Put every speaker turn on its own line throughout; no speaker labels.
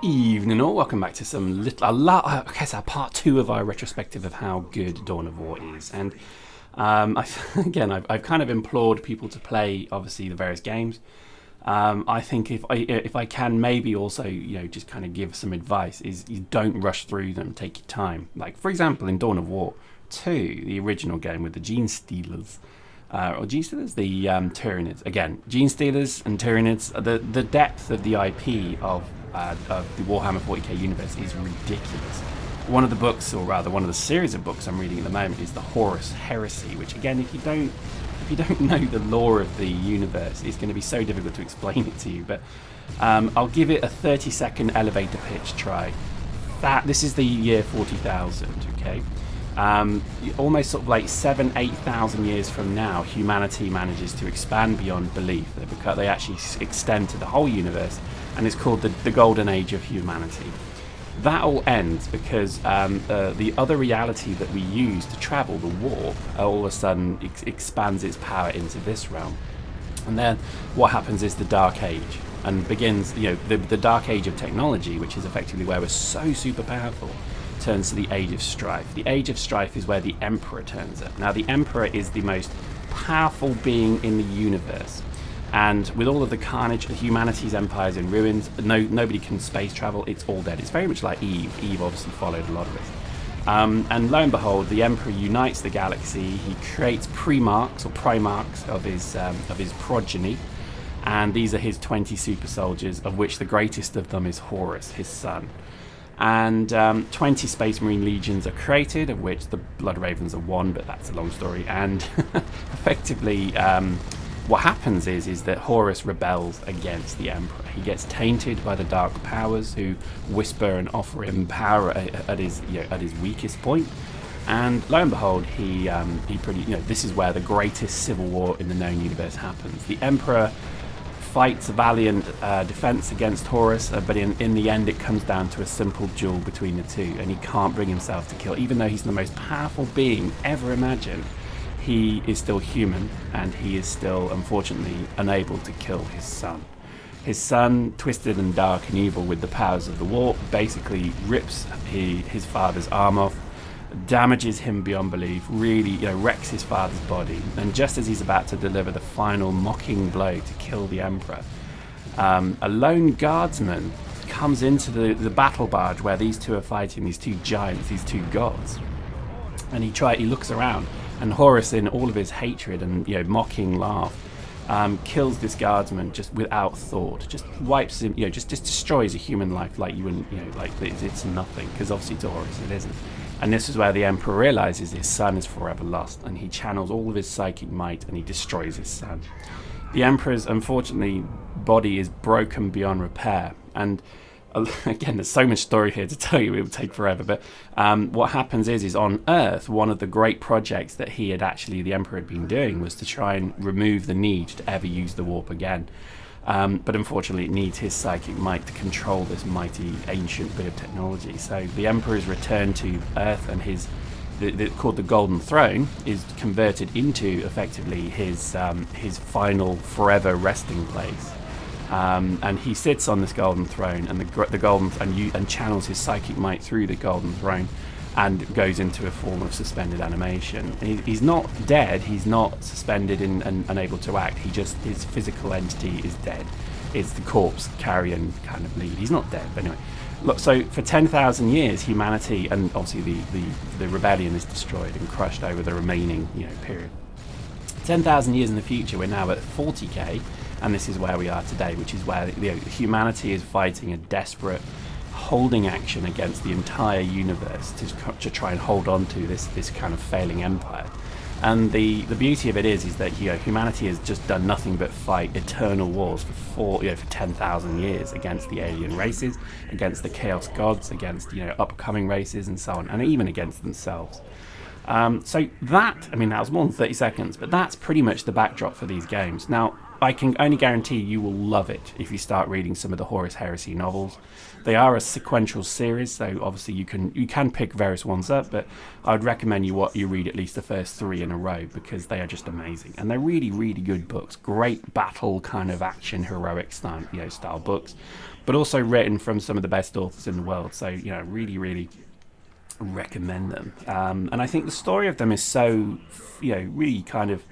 Evening all, welcome back to some part 2 of our retrospective of how good Dawn of War is. And I've kind of implored people to play, obviously, the various games. I think if I can maybe also, just kind of give some advice, is you don't rush through them, take your time. Like, for example, in Dawn of War 2, the original game with the Gene Stealers, the Tyranids. Again, Gene Stealers and Tyranids, the depth of the IP of the Warhammer 40k universe is ridiculous. One of the books, or rather one of the series of books I'm reading at the moment, is the Horus Heresy, which again, if you don't know the lore of the universe, it's going to be so difficult to explain it to you. But I'll give it a 30-second elevator pitch try. This is the year 40,000, okay? Almost sort of like 8,000 years from now, humanity manages to expand beyond belief. They actually extend to the whole universe, and it's called the Golden Age of Humanity. That all ends because the other reality that we use to travel, the warp, all of a sudden expands its power into this realm. And then what happens is the Dark Age, and begins, the Dark Age of technology, which is effectively where we're so super powerful, turns to the Age of Strife. The Age of Strife is where the Emperor turns up. Now, the Emperor is the most powerful being in the universe. And with all of the carnage, humanity's empire's in ruins, nobody can space travel, it's all dead. It's very much like Eve. Eve obviously followed a lot of this. And lo and behold, the Emperor unites the galaxy. He creates primarchs of his progeny. And these are his 20 super soldiers, of which the greatest of them is Horus, his son. And 20 Space Marine legions are created, of which the Blood Ravens are one, but that's a long story. And effectively, what happens is that Horus rebels against the Emperor. He gets tainted by the dark powers, who whisper and offer him power at his weakest point. And lo and behold, this is where the greatest civil war in the known universe happens. The Emperor fights a valiant defense against Horus, but in the end it comes down to a simple duel between the two, and he can't bring himself to kill. Even though he's the most powerful being ever imagined, he is still human, and he is still, unfortunately, unable to kill his son. His son, twisted and dark and evil with the powers of the warp, basically rips his father's arm off, damages him beyond belief, really wrecks his father's body, and just as he's about to deliver the final mocking blow to kill the Emperor, a lone guardsman comes into the battle barge where these two are fighting, these two giants, these two gods, and he looks around, and Horus, in all of his hatred and mocking laugh, kills this guardsman just without thought, just wipes him, just destroys a human life like you wouldn't, like it's nothing, because obviously to Horus it isn't. And this is where the Emperor realizes his son is forever lost, and he channels all of his psychic might and he destroys his son. The Emperor's, unfortunately, body is broken beyond repair, and again, there's so much story here to tell you, it would take forever, but what happens is on Earth, one of the great projects that the Emperor had been doing was to try and remove the need to ever use the warp again. But unfortunately, it needs his psychic might to control this mighty ancient bit of technology. So the Emperor is returned to Earth, and called the Golden Throne is converted into effectively his final forever resting place. And he sits on this golden throne, and channels his psychic might through the golden throne, and goes into a form of suspended animation. He's not dead. He's not suspended and unable to act. His physical entity is dead. It's the corpse carrion kind of lead. He's not dead, but anyway. Look, so for 10,000 years, humanity, and obviously the rebellion is destroyed and crushed over the remaining period. 10,000 years in the future, we're now at 40k. And this is where we are today, which is where humanity is fighting a desperate holding action against the entire universe to try and hold on to this kind of failing empire. And the beauty of it is that humanity has just done nothing but fight eternal wars for 10,000 years against the alien races, against the chaos gods, against upcoming races and so on, and even against themselves. So that, I mean, that was more than 30 seconds, but that's pretty much the backdrop for these games. Now, I can only guarantee you will love it if you start reading some of the Horus Heresy novels. They are a sequential series, so obviously you can pick various ones up, but I would recommend you read at least the first 3 in a row, because they are just amazing, and they're really, really good books. Great battle kind of action heroic style books, but also written from some of the best authors in the world. So really, really recommend them. And I think the story of them is so really kind of,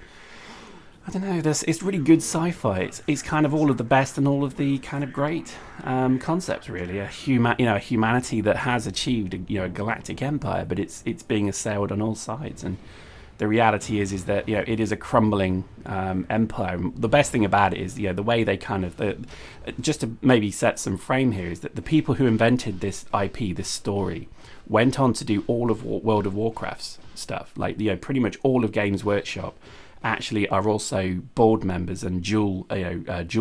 I don't know, it's really good sci-fi. It's kind of all of the best and all of the kind of great concepts, really. A humanity that has achieved a galactic empire, but it's being assailed on all sides. And the reality is that it is a crumbling empire. The best thing about it is the way they kind of just to maybe set some frame here, is that the people who invented this IP, this story, went on to do all of World of Warcraft's stuff. Like pretty much all of Games Workshop actually are also board members and dual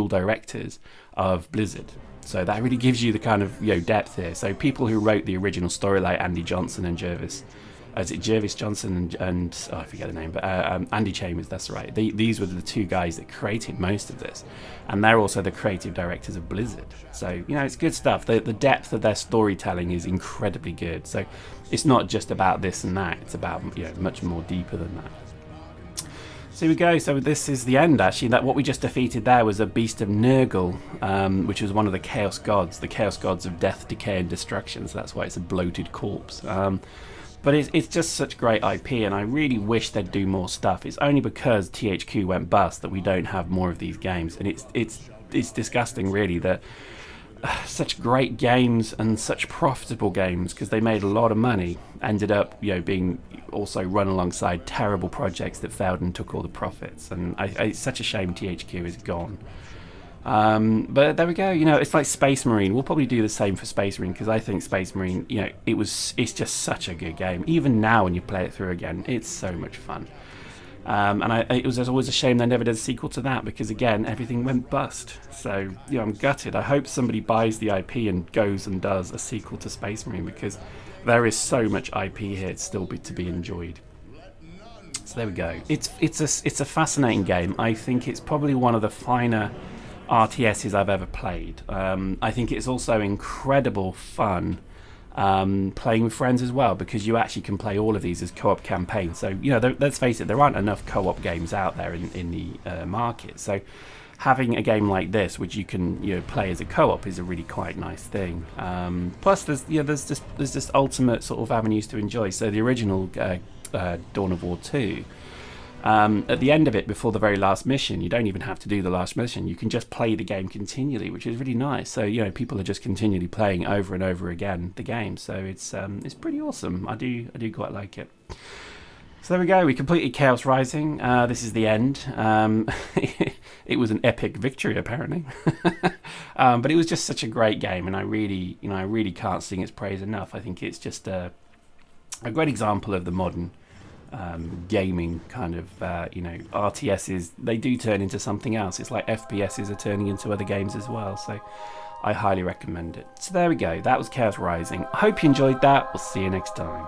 directors of Blizzard. So that really gives you the kind of depth here. So people who wrote the original story, like Andy Johnson and Jervis Johnson and I forget the name, but Andy Chambers, that's right. These were the 2 guys that created most of this, and they're also the creative directors of Blizzard. So it's good stuff. The depth of their storytelling is incredibly good. So it's not just about this and that. It's about much more deeper than that. So here we go. So this is the end, actually. That what we just defeated there was a beast of Nurgle, which was one of the chaos gods of death, decay, and destruction. So that's why it's a bloated corpse. But it's just such great IP, and I really wish they'd do more stuff. It's only because THQ went bust that we don't have more of these games, and it's disgusting, really, that such great games and such profitable games, because they made a lot of money, ended up being also run alongside terrible projects that failed and took all the profits. And it's such a shame THQ is gone. But there we go. It's like Space Marine. We'll probably do the same for Space Marine, because I think Space Marine, it's just such a good game. Even now, when you play it through again, it's so much fun. And it was always a shame they never did a sequel to that, because again, everything went bust. So I'm gutted. I hope somebody buys the IP and goes and does a sequel to Space Marine, because there is so much IP here still to be enjoyed. So there we go. It's a fascinating game. I think it's probably one of the finer RTSs I've ever played. I think it's also incredible fun playing with friends as well, because you actually can play all of these as co-op campaigns. So let's face it, there aren't enough co-op games out there in the market. So having a game like this, which you can play as a co-op, is a really quite nice thing. Plus, there's just ultimate sort of avenues to enjoy. So the original Dawn of War 2. At the end of it, before the very last mission, you don't even have to do the last mission. You can just play the game continually, which is really nice. So people are just continually playing over and over again the game. So it's pretty awesome. I do quite like it. So there we go. We completed Chaos Rising. This is the end. It was an epic victory, apparently. But it was just such a great game, and I really can't sing its praise enough. I think it's just a great example of the modern gaming kind of RTSs. They do turn into something else. It's like FPSs are turning into other games as well, so I highly recommend it. So there we go, that was Chaos Rising. I hope you enjoyed that. We'll see you next time.